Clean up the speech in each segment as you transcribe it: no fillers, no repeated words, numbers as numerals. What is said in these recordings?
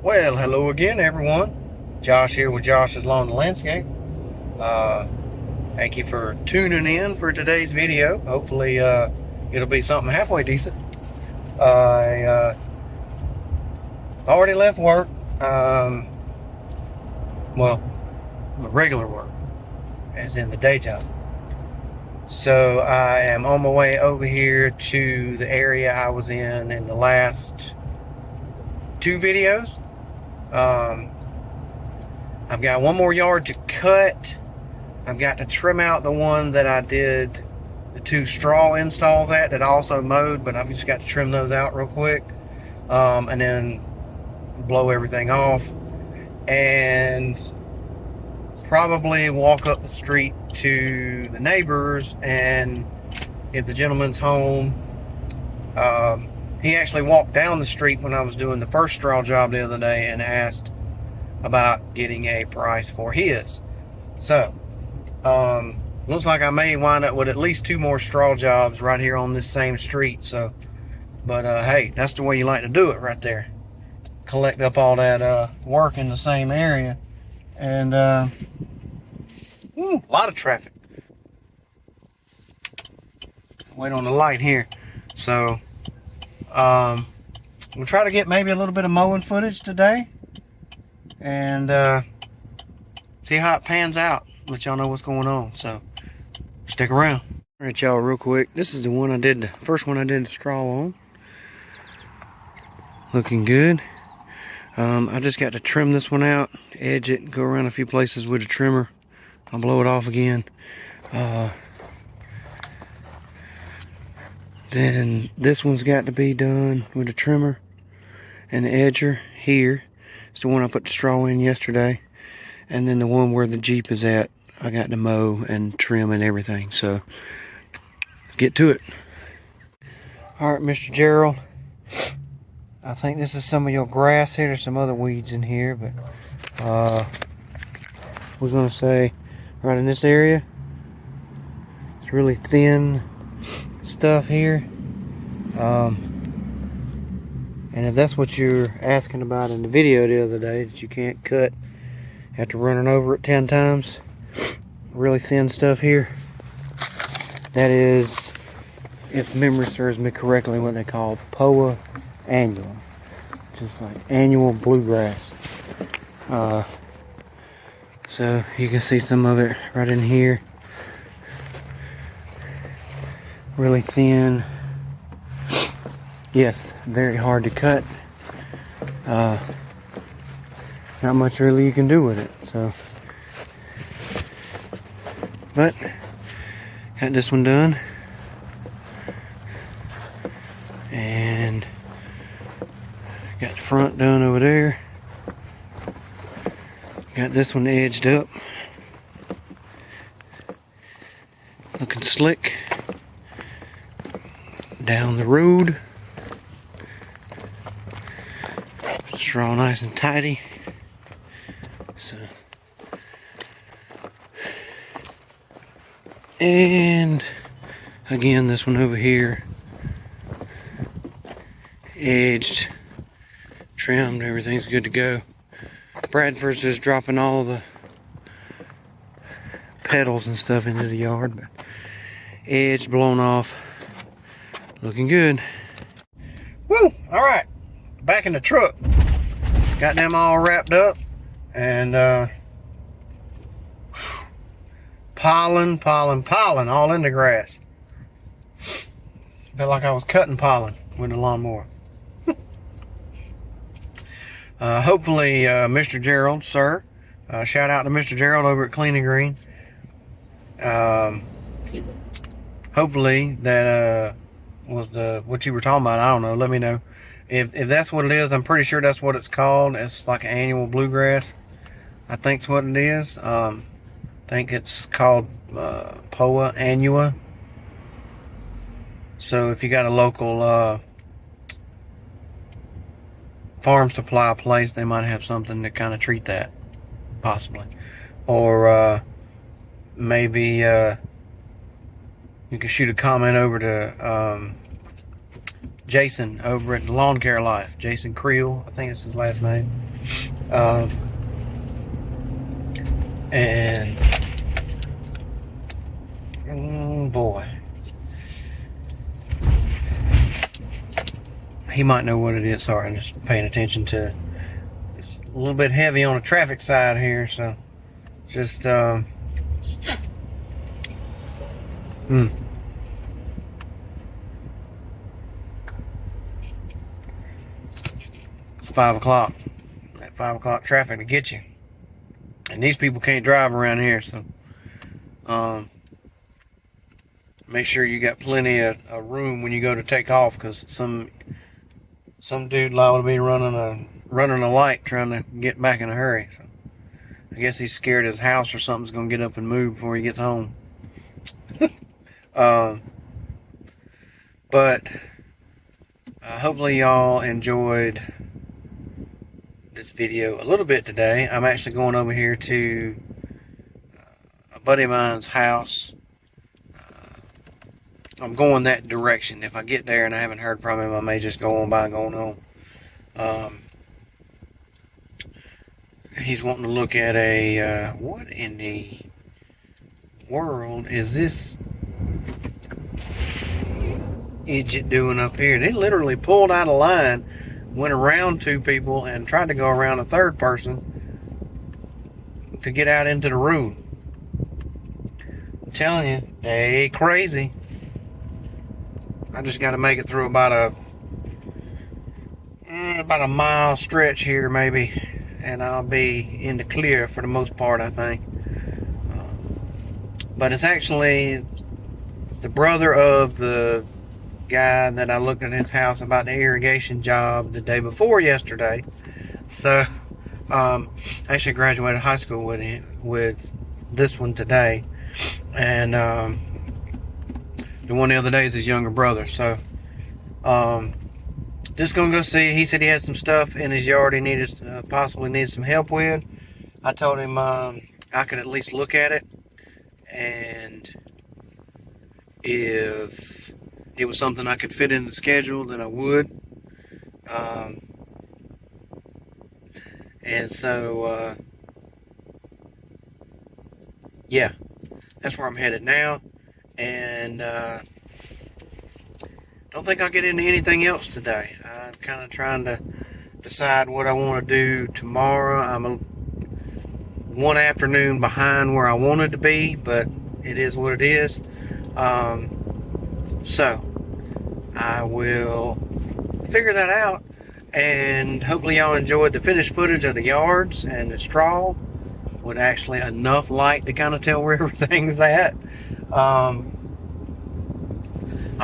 Well, hello again, everyone. Josh here with Josh's Lawn and Landscape. Uh, Thank you for tuning in for today's video. Hopefully, it'll be something halfway decent. I already left work. Well, regular work, as in the day job. So I am on my way over here to the area I was in the last two videos. I've got one more yard to cut. I've got to trim out the one that I did the two straw installs at that I also mowed, but I've just got to trim those out real quick, and then blow everything off and probably walk up the street to the neighbors. And if the gentleman's home, he actually walked down the street when I was doing the first straw job the other day and asked about getting a price for his. So looks like I may wind up with at least two more straw jobs right here on this same street. So, but hey, that's the way you like to do it right there. Collect up all that work in the same area. And a lot of traffic. Wait on the light here. So we'll try to get maybe a little bit of mowing footage today and see how it pans out. Let y'all know what's going on. So stick around. All right, y'all, real quick. This is the one I did, the first one I did the straw on. Looking good. I just got to trim this one out, edge it, go around a few places with a trimmer. I'll blow it off again. Then this one's got to be done with a trimmer and the edger here. It's the one I put the straw in yesterday. And then the one where the Jeep is at, I got to mow and trim and everything. So let's get to it. All right, Mr. Gerald. I think this is some of your grass here. There's some other weeds in here, but we're gonna say right in this area, it's really thin stuff here. And if that's what you're asking about in the video the other day, that you can't cut after running over it 10 times, really thin stuff here, that is, if memory serves me correctly, what they call Poa annua, just like annual bluegrass. So you can see some of it right in here, really thin. Yes, very hard to cut. Not much really you can do with it. So, but got this one done, and got the front done over there. Got this one edged up, looking slick. Down the road, straw nice and tidy. So, and again, this one over here, edged, trimmed, everything's good to go. Bradford's just dropping all the petals and stuff into the yard, but edged, blown off, looking good. Woo! All right, back in the truck. Got them all wrapped up, and pollen all in the grass. Felt like I was cutting pollen with the lawnmower. Hopefully, Mr. Gerald, sir, shout out to Mr. Gerald over at Clean and Green. Hopefully that was what you were talking about. I don't know. Let me know if that's what it is. I'm pretty sure that's what it's called. It's like an annual bluegrass. I think it's what it is. I think it's called Poa annua. So if you got a local farm supply place, they might have something to kind of treat that, possibly. Or maybe you can shoot a comment over to Jason over at Lawn Care Life. Jason Creel, I think it's his last name. And boy, he might know what it is. Sorry, I'm just paying attention to. It's a little bit heavy on the traffic side here, so just It's 5 o'clock. That 5 o'clock traffic to get you. And these people can't drive around here, so make sure you got plenty of room when you go to take off, because some dude liable to be running a light trying to get back in a hurry. So I guess he's scared his house or something's gonna get up and move before he gets home. But hopefully y'all enjoyed this video a little bit today. I'm actually going over here to a buddy of mine's house. I'm going that direction. If I get there and I haven't heard from him, I may just go on by going home. He's wanting to look at a what in the world is this idiot doing up here? They literally pulled out of line, went around two people, and tried to go around a third person to get out into the road. I'm telling you, they crazy. I just got to make it through about a mile stretch here, maybe, and I'll be in the clear for the most part, I think. But it's the brother of the guy that I looked at his house about the irrigation job the day before yesterday. So I actually graduated high school with this one today, and the one the other day is his younger brother. So just gonna go see. He said he had some stuff in his yard he possibly needed some help with. I told him I could at least look at it, and if it was something I could fit in the schedule, then I would. And so, yeah, that's where I'm headed now. And don't think I'll get into anything else today. I'm kind of trying to decide what I want to do tomorrow. I'm one afternoon behind where I wanted to be, but it is what it is. So I will figure that out, and hopefully y'all enjoyed the finished footage of the yards and the straw with actually enough light to kind of tell where everything's at. I'll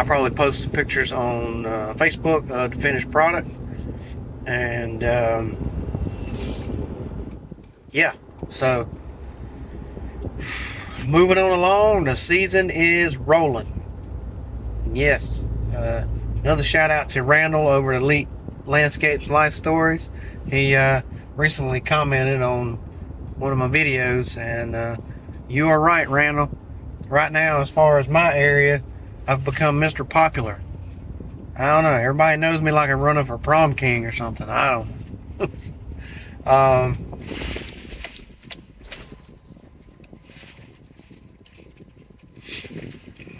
probably post some pictures on Facebook of the finished product, and yeah, so moving on along, the season is rolling. Yes, another shout out to Randall over at Elite Landscapes Life Stories. He recently commented on one of my videos, and you are right, Randall. Right now, as far as my area, I've become Mr. Popular. I don't know, everybody knows me like I'm running for prom king or something. I don't know.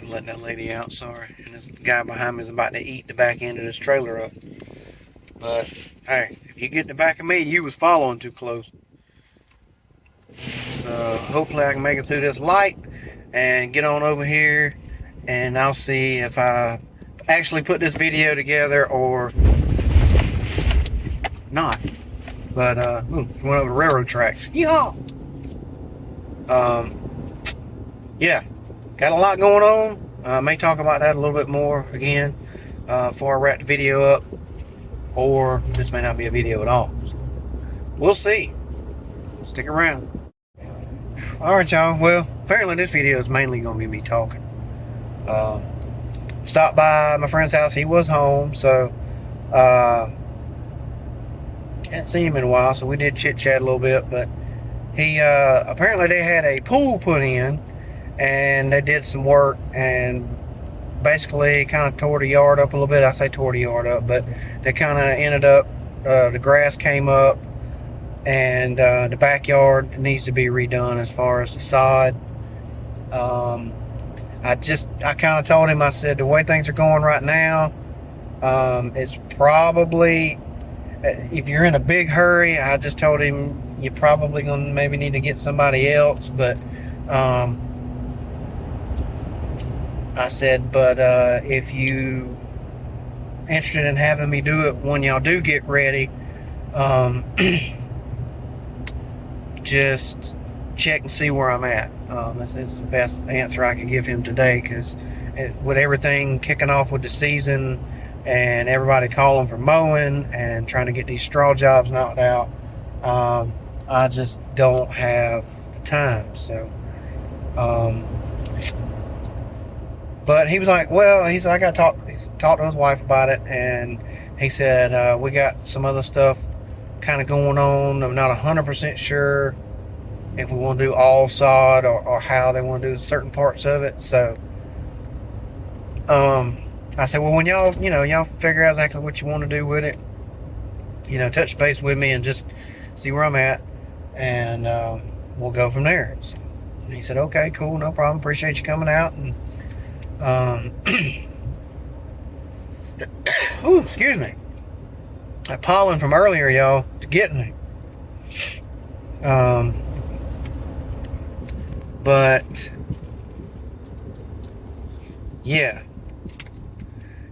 Letting that lady out, sorry. And this guy behind me is about to eat the back end of this trailer up. But hey, if you get in the back of me, you was following too close. So hopefully I can make it through this light and get on over here, and I'll see if I actually put this video together or not. But went over railroad tracks. Yeehaw! Yeah, got a lot going on. I may talk about that a little bit more again before I wrap the video up, or this may not be a video at all. So we'll see. Stick around. Alright, y'all. Well, apparently this video is mainly going to be me talking. Stopped by my friend's house. He was home, so hadn't seen him in a while, so we did chit-chat a little bit. But he apparently they had a pool put in, and they did some work, and basically kind of tore the yard up a little bit. I say tore the yard up, but they kind of ended up, the grass came up, and the backyard needs to be redone as far as the sod. I kind of told him, I said, the way things are going right now, it's probably, if you're in a big hurry, I just told him you're probably going to maybe need to get somebody else. But I said, but if you interested in having me do it when y'all do get ready, just check and see where I'm at. That's the best answer I can give him today, because with everything kicking off with the season and everybody calling for mowing and trying to get these straw jobs knocked out, I just don't have the time. So but he was like, well, he said, I got to talk to his wife about it, and he said, we got some other stuff kind of going on. I'm not 100% sure if we want to do all sod or how they want to do certain parts of it. So I said, well, when y'all figure out exactly what you want to do with it, touch base with me and just see where I'm at, and we'll go from there. So, and he said, okay, cool, no problem, appreciate you coming out. And ooh, excuse me, that pollen from earlier, y'all, is getting me. But yeah,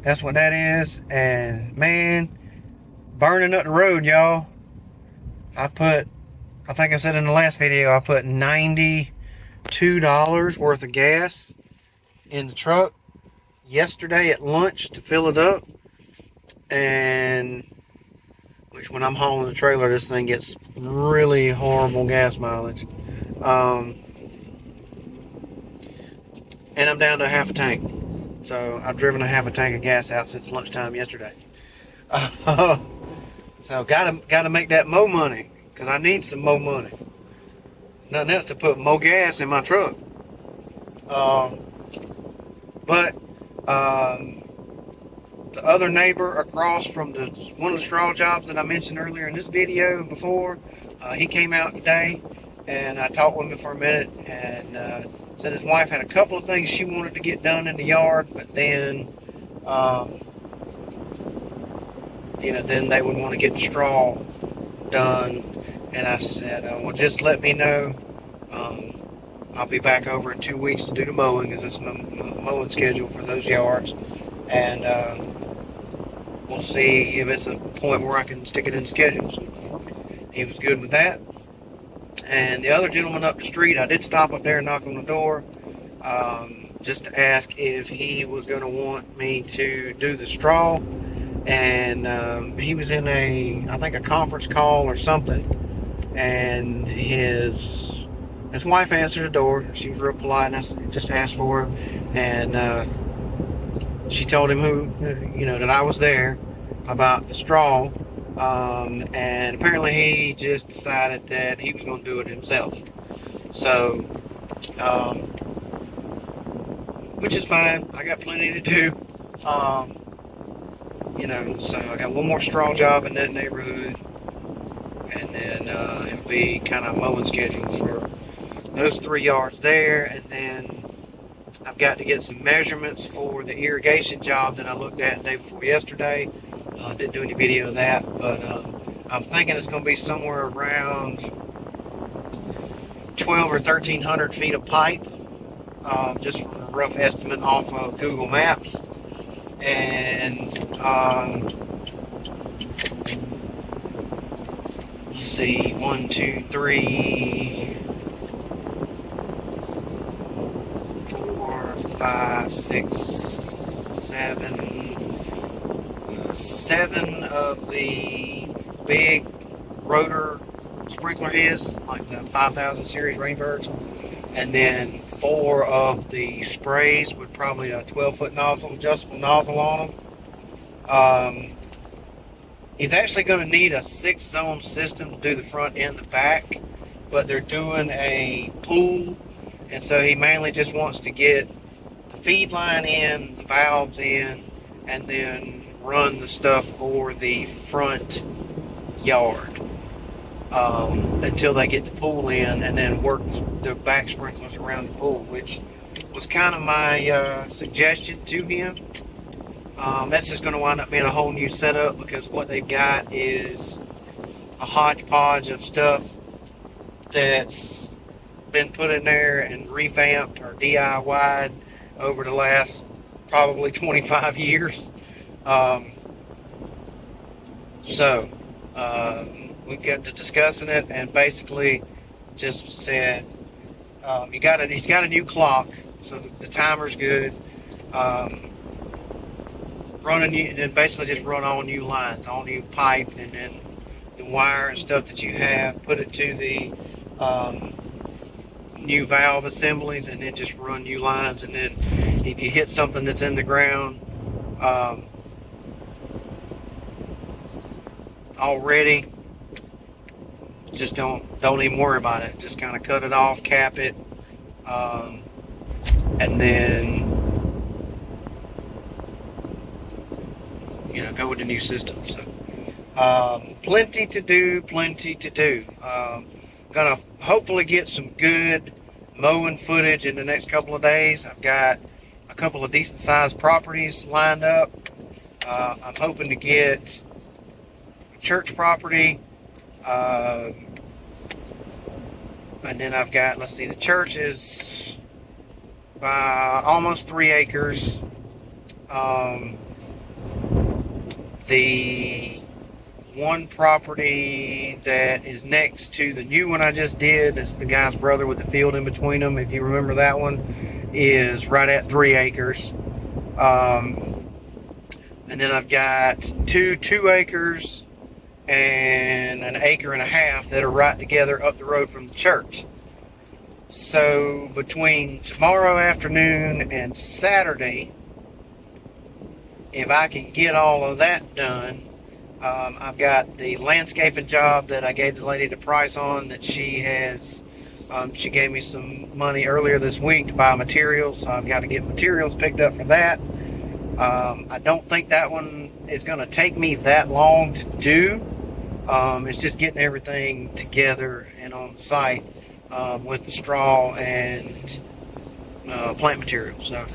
that's what that is. And man, burning up the road, y'all. I think I said in the last video, I put $92 worth of gas in the truck yesterday at lunch to fill it up. And which, when I'm hauling the trailer, this thing gets really horrible gas mileage. And I'm down to half a tank. So I've driven a half a tank of gas out since lunchtime yesterday. So gotta make that more money, because I need some more money. Nothing else to put more gas in my truck. But the other neighbor across from one of the straw jobs that I mentioned earlier in this video before, he came out today, and I talked with him for a minute, and said his wife had a couple of things she wanted to get done in the yard, but then then they would want to get the straw done. And I said, well, just let me know. I'll be back over in 2 weeks to do the mowing, because it's my mowing schedule for those yards. And we'll see if it's a point where I can stick it in the schedule. So he was good with that. And the other gentleman up the street, I did stop up there and knock on the door, just to ask if he was going to want me to do the straw. And he was in I think a conference call or something, and his wife answered the door. She was real polite, and I just asked for her, and she told him that I was there about the straw. And apparently he just decided that he was going to do it himself. So, which is fine. I got plenty to do. So I got one more straw job in that neighborhood, and then it'll be kind of mowing schedule for those 3 yards there. And then I've got to get some measurements for the irrigation job that I looked at the day before yesterday. Didn't do any video of that, but I'm thinking it's going to be somewhere around 12 or 1,300 feet of pipe, just from a rough estimate off of Google Maps. And let's see, 1, 2, 3, 4, 5, 6, 7 of the big rotor sprinkler heads, like the 5000 series Rainbirds, and then 4 of the sprays with probably a 12-foot nozzle, adjustable nozzle on them. He's actually going to need a 6-zone system to do the front and the back, but they're doing a pool, and so he mainly just wants to get the feed line in, the valves in, and then run the stuff for the front yard until they get the pool in, and then work the back sprinklers around the pool, which was kind of my suggestion to him. That's just going to wind up being a whole new setup, because what they've got is a hodgepodge of stuff that's been put in there and revamped or DIY'd over the last probably 25 years. We got to discussing it, and basically just said he's got a new clock, so the timer's good. And basically just run all new lines, all new pipe, and then the wire and stuff that you have, put it to the new valve assemblies, and then just run new lines. And then if you hit something that's in the ground already, just don't even worry about it. Just kind of cut it off, cap it, and then go with the new system. So plenty to do. Gonna hopefully get some good mowing footage in the next couple of days. I've got a couple of decent sized properties lined up. I'm hoping to get a church property, and then I've got, let's see, the church is by almost 3 acres. The one property that is next to the new one I just did, it's the guy's brother with the field in between them, if you remember that one, is right at 3 acres. And then I've got 2 acres and an acre and a half that are right together up the road from the church. So between tomorrow afternoon and Saturday, if I can get all of that done, I've got the landscaping job that I gave the lady the price on, that she has. She gave me some money earlier this week to buy materials, so I've got to get materials picked up for that. I don't think that one is going to take me that long to do. It's just getting everything together and on site with the straw and plant materials. So,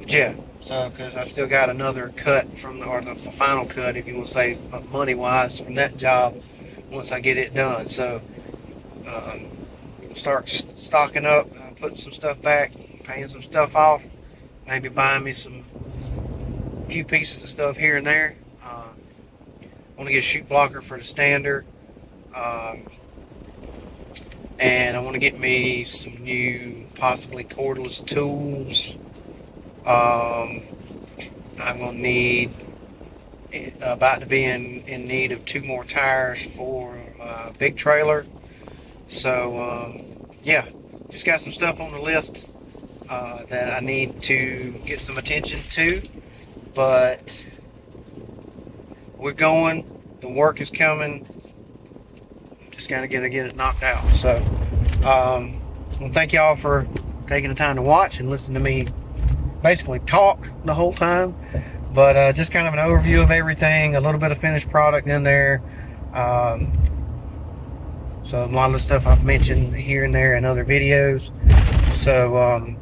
yeah. So, because I've still got another cut from, or the final cut, if you want to say money-wise, from that job once I get it done. So, start stocking up, putting some stuff back, paying some stuff off, maybe buying me a few pieces of stuff here and there. I want to get a chute blocker for the stander, and I want to get me some new, possibly cordless tools. I'm going to need, about to be in need of 2 more tires for my big trailer. So, yeah, just got some stuff on the list that I need to get some attention to. But we're going. The work is coming. Just got to get it knocked out. So, well, thank y'all for taking the time to watch and listen to me basically talk the whole time. But just kind of an overview of everything, a little bit of finished product in there. So a lot of the stuff I've mentioned here and there in other videos. So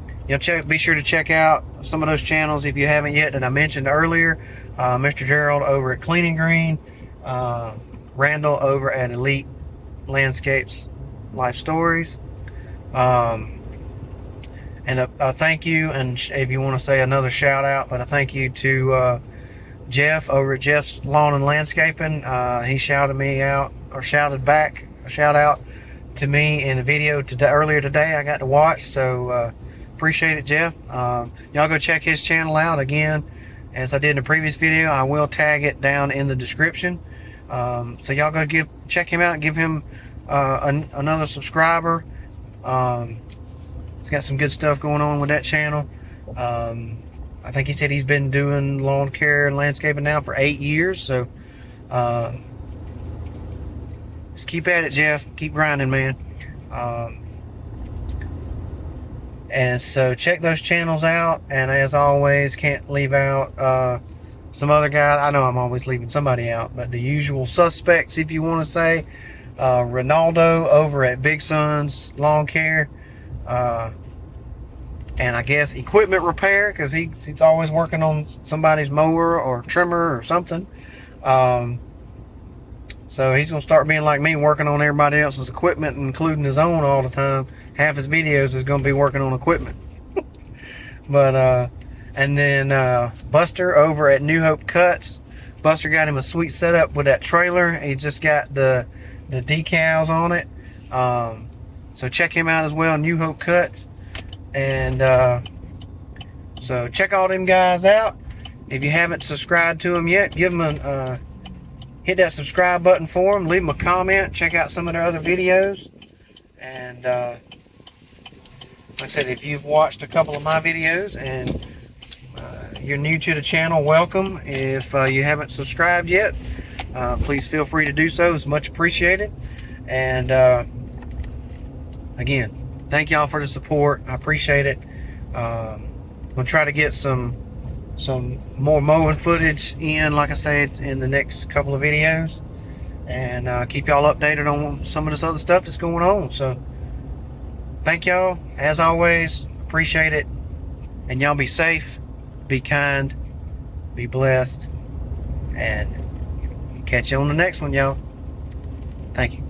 be sure to check out some of those channels if you haven't yet that I mentioned earlier. Mr. Gerald over at Clean and Green, Randall over at Elite Landscapes Life Stories. And a thank you, and if you want to say another shout out, but a thank you to Jeff over at Jeff's Lawn and Landscaping. He shouted me out, or shouted back a shout out to me in a video earlier today I got to watch. So appreciate it, Jeff. Y'all go check his channel out. Again, as I did in the previous video, I will tag it down in the description. So y'all go check him out and give him another subscriber. He's got some good stuff going on with that channel. I think he said he's been doing lawn care and landscaping now for 8 years. So just keep at it, Jeff. Keep grinding, man. And so check those channels out. And as always, can't leave out some other guy. I know I'm always leaving somebody out, but the usual suspects, if you want to say. Ronaldo over at Big Sun's Lawn Care. And I guess equipment repair, because he's always working on somebody's mower or trimmer or something. So he's going to start being like me, working on everybody else's equipment, including his own all the time. Half his videos is going to be working on equipment. But, and then Buster over at New Hope Cuts. Buster got him a sweet setup with that trailer. He just got the decals on it. So check him out as well, New Hope Cuts. And so check all them guys out. If you haven't subscribed to them yet, give them hit that subscribe button for them. Leave them a comment. Check out some of their other videos. And like I said, if you've watched a couple of my videos and you're new to the channel, welcome. If you haven't subscribed yet, please feel free to do so. It's much appreciated. And again, thank y'all for the support. I appreciate it. I'm gonna try to get some more mowing footage in, like I said, in the next couple of videos, and keep y'all updated on some of this other stuff that's going on. So thank y'all as always. Appreciate it. And y'all be safe, be kind, be blessed, and catch you on the next one, y'all. Thank you.